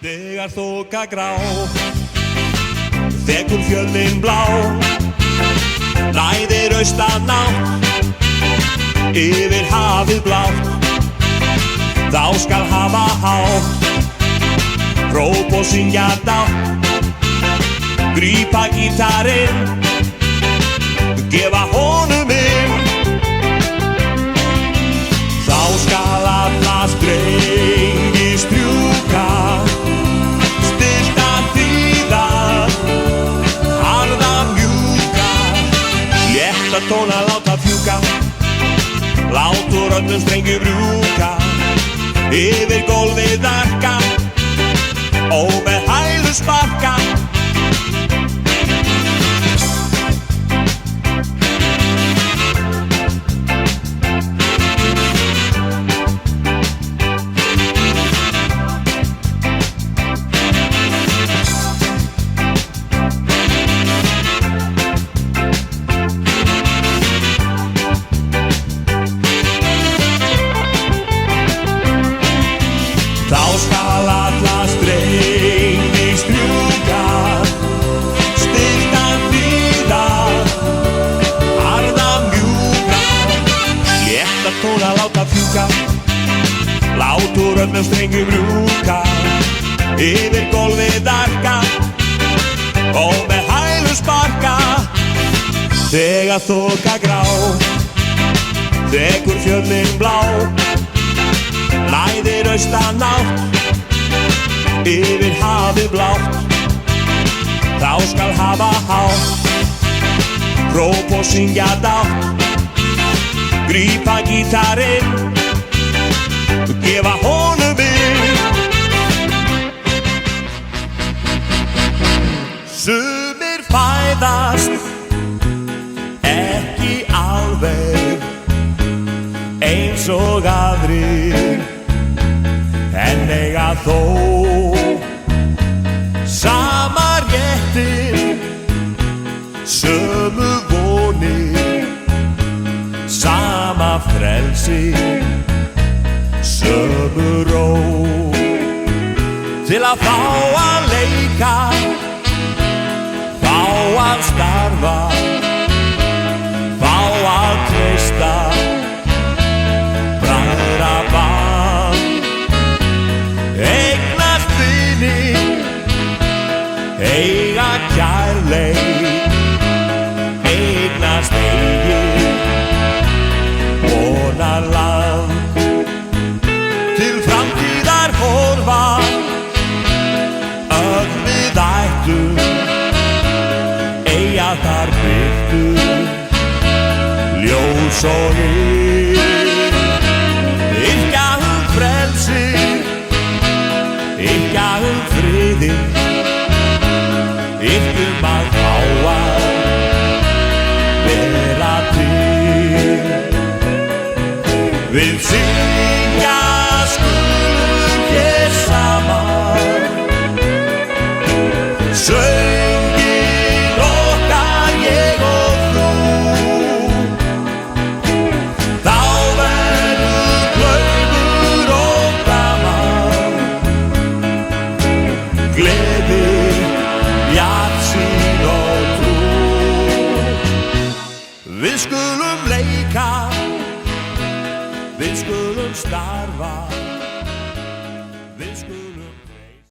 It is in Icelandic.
Þegar þoka grá þekur fjöllin blá læðir austanátt yfir hafið blátt þá skal hafa hátt hróp og syngja dátt grípa gítarinn gefa honum inn þá skal alla strengi strjúka stilta þýða harða mjúka létta tóna láta fjúka lát úr öllum strengjum rjúka yfir gólfið arka og með hælu sparka Þá skal alla strengi strjúka, stilltan þýða, harða mjúka, létta tóna láta fjúka, lát úr öllum strengjum rjúka, yfir gólfið arka og með hælu sparka. Þegar þoka grá, þekur fjöllin blá, læðir austanátt yfir hafið blátt þá skal hafa hátt hróp og syngja dátt grípa gítarinn gefa honum inn sumir fæðast ekki alveg eins og aðrir en eiga þó sama réttir sömu vonir sama frelsi sömu ró til að fá að leika fá að starfa fá að treysta eiga kærleik eignast eigið vonarland til framtíðar horfa öll við ættum eiga þar birtu ljós og yrkja frelsi yrkja friði yrkjum að fá að vera til við syngja skulum hér saman söngin okkar ég og þú þá verður glaumur og gaman gleði bjartsýn og trú við skulum leika við skulum starfa